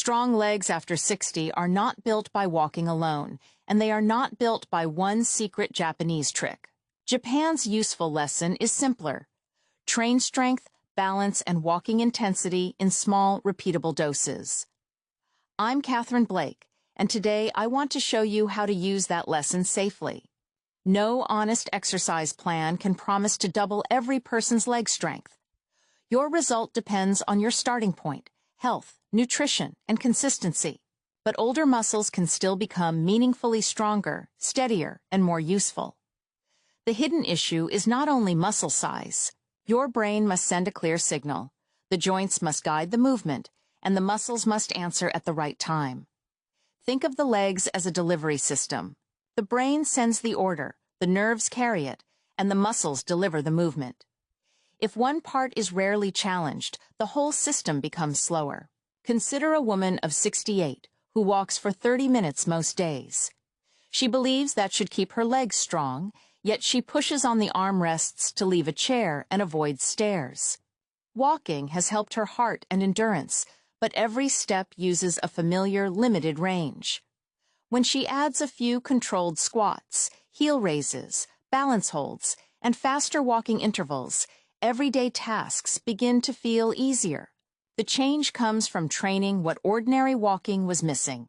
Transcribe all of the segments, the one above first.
Strong legs after 60 are not built by walking alone, and they are not built by one secret Japanese trick. Japan's useful lesson is simpler. Train strength, balance, and walking intensity in small, repeatable doses. I'm Catherine Blake, and today I want to show you how to use that lesson safely. No honest exercise plan can promise to double every person's leg strength. Your result depends on your starting point, health, nutrition, and consistency. But older muscles can still become meaningfully stronger, steadier, and more useful. The hidden issue is not only muscle size. Your brain must send a clear signal. The joints must guide the movement, and the muscles must answer at the right time. Think of the legs as a delivery system. The brain sends the order, the nerves carry it, and the muscles deliver the movement. If one part is rarely challenged, the whole system becomes slower. Consider a woman of 68 who walks for 30 minutes most days. She believes that should keep her legs strong, yet she pushes on the armrests to leave a chair and avoids stairs. Walking has helped her heart and endurance, but every step uses a familiar, limited range. When she adds a few controlled squats, heel raises, balance holds, and faster walking intervals, everyday tasks begin to feel easier. The change comes from training what ordinary walking was missing.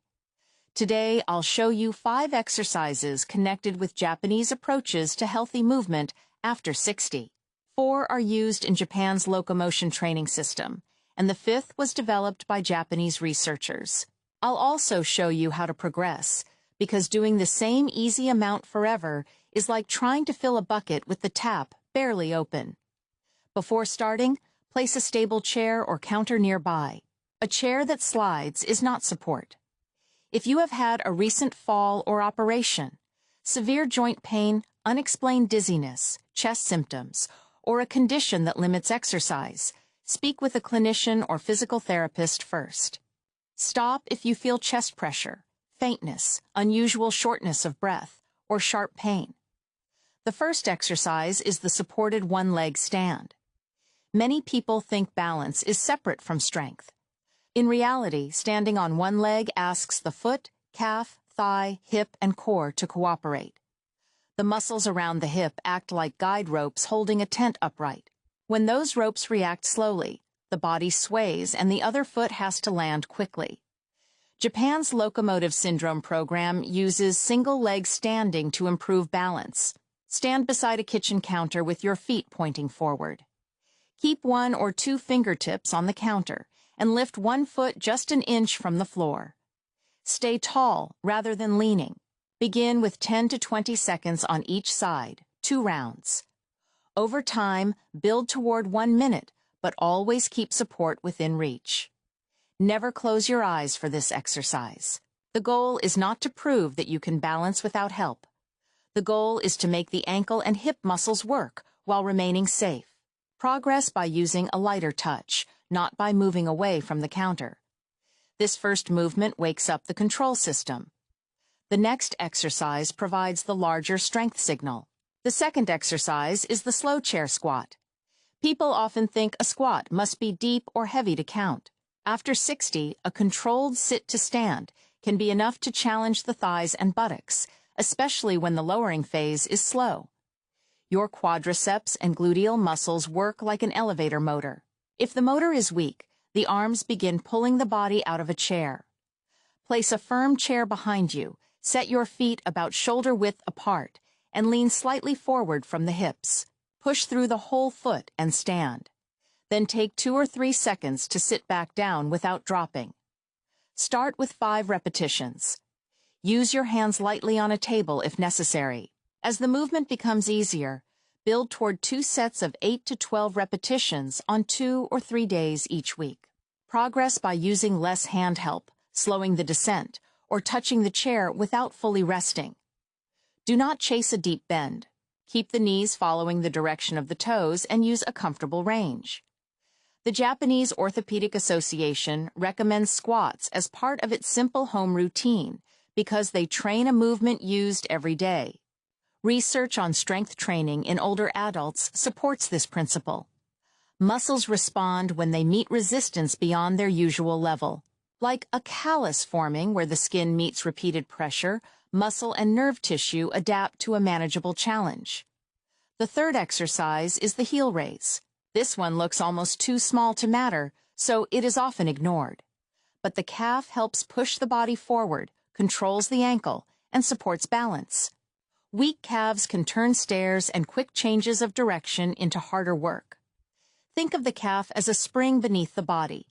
Today, I'll show you 5 exercises connected with Japanese approaches to healthy movement after 60. 4 are used in Japan's locomotion training system, and the 5th was developed by Japanese researchers. I'll also show you how to progress, because doing the same easy amount forever is like trying to fill a bucket with the tap barely open. Before starting, place a stable chair or counter nearby. A chair that slides is not support. If you have had a recent fall or operation, severe joint pain, unexplained dizziness, chest symptoms, or a condition that limits exercise, speak with a clinician or physical therapist first. Stop if you feel chest pressure, faintness, unusual shortness of breath, or sharp pain. The first exercise is the supported one-leg stand. Many people think balance is separate from strength. In reality, standing on one leg asks the foot, calf, thigh, hip, and core to cooperate. The muscles around the hip act like guide ropes holding a tent upright. When those ropes react slowly, the body sways and the other foot has to land quickly. Japan's locomotive syndrome program uses single-leg standing to improve balance. Stand beside a kitchen counter with your feet pointing forward. Keep 1 or 2 fingertips on the counter and lift one foot just an inch from the floor. Stay tall rather than leaning. Begin with 10 to 20 seconds on each side, 2 rounds. Over time, build toward 1 minute, but always keep support within reach. Never close your eyes for this exercise. The goal is not to prove that you can balance without help. The goal is to make the ankle and hip muscles work while remaining safe. Progress by using a lighter touch, not by moving away from the counter. This first movement wakes up the control system. The next exercise provides the larger strength signal. The second exercise is the slow chair squat. People often think a squat must be deep or heavy to count. After 60, a controlled sit to stand can be enough to challenge the thighs and buttocks, especially when the lowering phase is slow. Your quadriceps and gluteal muscles work like an elevator motor. If the motor is weak, the arms begin pulling the body out of a chair. Place a firm chair behind you, set your feet about shoulder width apart, and lean slightly forward from the hips. Push through the whole foot and stand. Then take 2 or 3 seconds to sit back down without dropping. Start with 5 repetitions. Use your hands lightly on a table if necessary. As the movement becomes easier, build toward 2 sets of 8 to 12 repetitions on 2 or 3 days each week. Progress by using less hand help, slowing the descent, or touching the chair without fully resting. Do not chase a deep bend. Keep the knees following the direction of the toes and use a comfortable range. The Japanese Orthopedic Association recommends squats as part of its simple home routine because they train a movement used every day. Research on strength training in older adults supports this principle. Muscles respond when they meet resistance beyond their usual level. Like a callus forming where the skin meets repeated pressure, muscle and nerve tissue adapt to a manageable challenge. The third exercise is the heel raise. This one looks almost too small to matter, so it is often ignored. But the calf helps push the body forward, controls the ankle, and supports balance. Weak calves can turn stairs and quick changes of direction into harder work. Think of the calf as a spring beneath the body.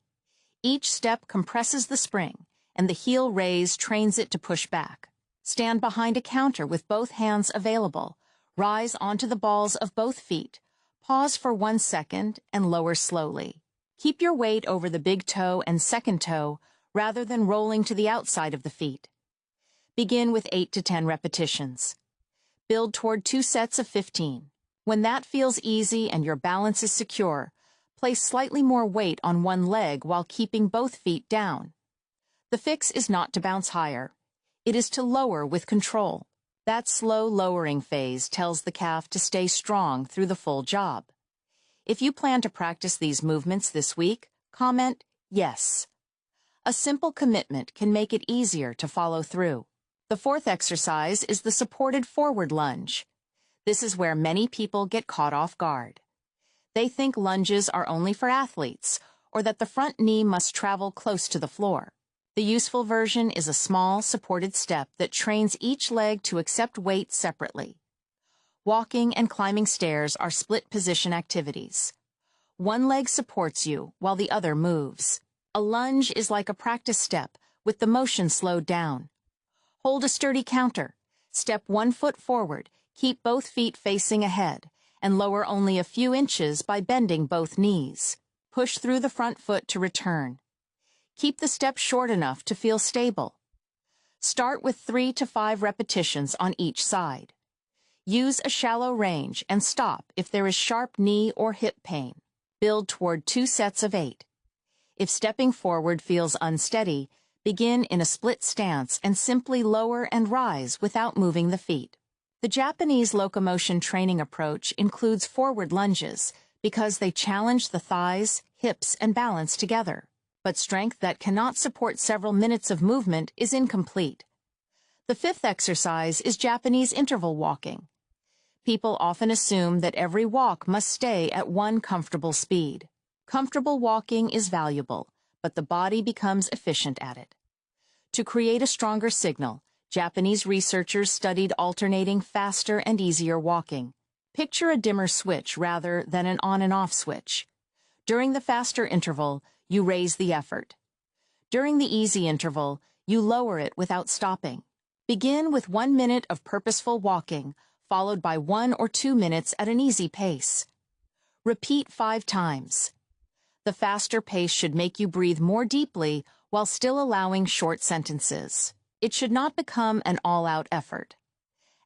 Each step compresses the spring, and the heel raise trains it to push back. Stand behind a counter with both hands available. Rise onto the balls of both feet. Pause for 1 second and lower slowly. Keep your weight over the big toe and second toe rather than rolling to the outside of the feet. Begin with 8 to 10 repetitions. Build toward 2 sets of 15. When that feels easy and your balance is secure, place slightly more weight on one leg while keeping both feet down. The fix is not to bounce higher. It is to lower with control. That slow lowering phase tells the calf to stay strong through the full job. If you plan to practice these movements this week, comment yes. A simple commitment can make it easier to follow through. The fourth exercise is the supported forward lunge. This is where many people get caught off guard. They think lunges are only for athletes, or that the front knee must travel close to the floor. The useful version is a small, supported step that trains each leg to accept weight separately. Walking and climbing stairs are split-position activities. One leg supports you while the other moves. A lunge is like a practice step, with the motion slowed down. Hold a sturdy counter. Step 1 foot forward, keep both feet facing ahead, and lower only a few inches by bending both knees. Push through the front foot to return. Keep the step short enough to feel stable. Start with 3 to 5 repetitions on each side. Use a shallow range and stop if there is sharp knee or hip pain. Build toward 2 sets of 8. If stepping forward feels unsteady, begin in a split stance and simply lower and rise without moving the feet. The Japanese locomotion training approach includes forward lunges because they challenge the thighs, hips, and balance together. But strength that cannot support several minutes of movement is incomplete. The fifth exercise is Japanese interval walking. People often assume that every walk must stay at one comfortable speed. Comfortable walking is valuable, but the body becomes efficient at it. To create a stronger signal, Japanese researchers studied alternating faster and easier walking. Picture a dimmer switch rather than an on and off switch. During the faster interval, you raise the effort. During the easy interval, you lower it without stopping. Begin with 1 minute of purposeful walking, followed by 1 or 2 minutes at an easy pace. Repeat 5 times. The faster pace should make you breathe more deeply while still allowing short sentences. It should not become an all-out effort.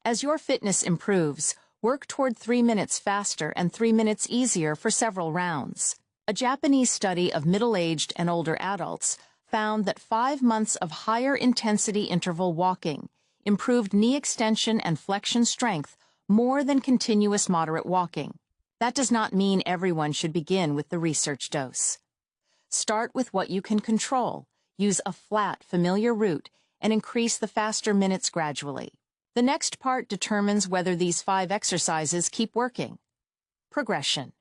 As your fitness improves, work toward 3 minutes faster and 3 minutes easier for several rounds. A Japanese study of middle-aged and older adults found that 5 months of higher intensity interval walking improved knee extension and flexion strength more than continuous moderate walking. That does not mean everyone should begin with the research dose. Start with what you can control, use a flat, familiar route, and increase the faster minutes gradually. The next part determines whether these 5 exercises keep working. Progression.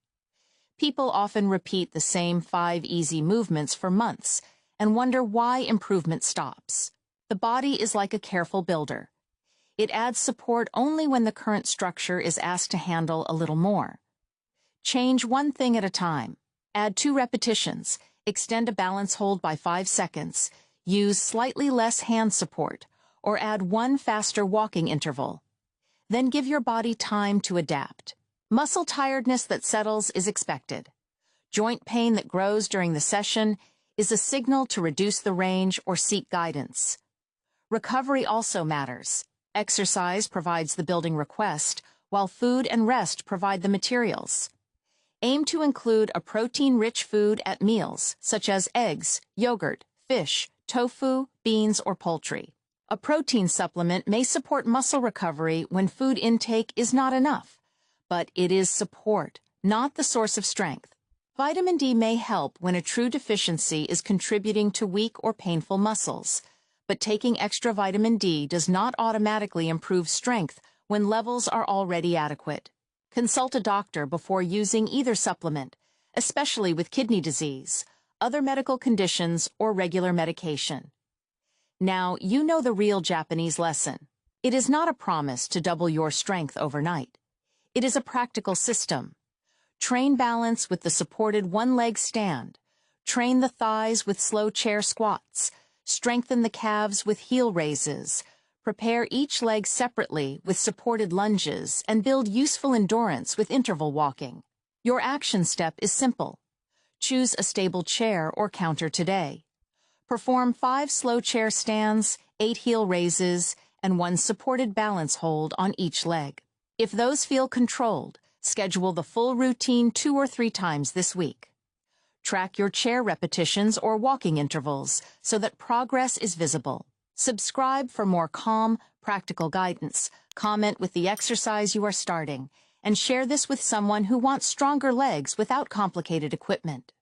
People often repeat the same 5 easy movements for months and wonder why improvement stops. The body is like a careful builder. It adds support only when the current structure is asked to handle a little more. Change one thing at a time. Add 2 repetitions, extend a balance hold by 5 seconds, use slightly less hand support, or add 1 faster walking interval. Then give your body time to adapt. Muscle tiredness that settles is expected. Joint pain that grows during the session is a signal to reduce the range or seek guidance. Recovery also matters. Exercise provides the building request, while food and rest provide the materials. Aim to include a protein-rich food at meals, such as eggs, yogurt, fish, tofu, beans, or poultry. A protein supplement may support muscle recovery when food intake is not enough, but it is support, not the source of strength. Vitamin D may help when a true deficiency is contributing to weak or painful muscles, but taking extra vitamin D does not automatically improve strength when levels are already adequate. Consult a doctor before using either supplement, especially with kidney disease, other medical conditions, or regular medication. Now, you know the real Japanese lesson. It is not a promise to double your strength overnight. It is a practical system. Train balance with the supported one-leg stand. Train the thighs with slow chair squats. Strengthen the calves with heel raises. Prepare each leg separately with supported lunges and build useful endurance with interval walking. Your action step is simple. Choose a stable chair or counter today. Perform 5 slow chair stands, 8 heel raises, and 1 supported balance hold on each leg. If those feel controlled, schedule the full routine 2 or 3 times this week. Track your chair repetitions or walking intervals so that progress is visible. Subscribe for more calm, practical guidance. Comment with the exercise you are starting, and share this with someone who wants stronger legs without complicated equipment.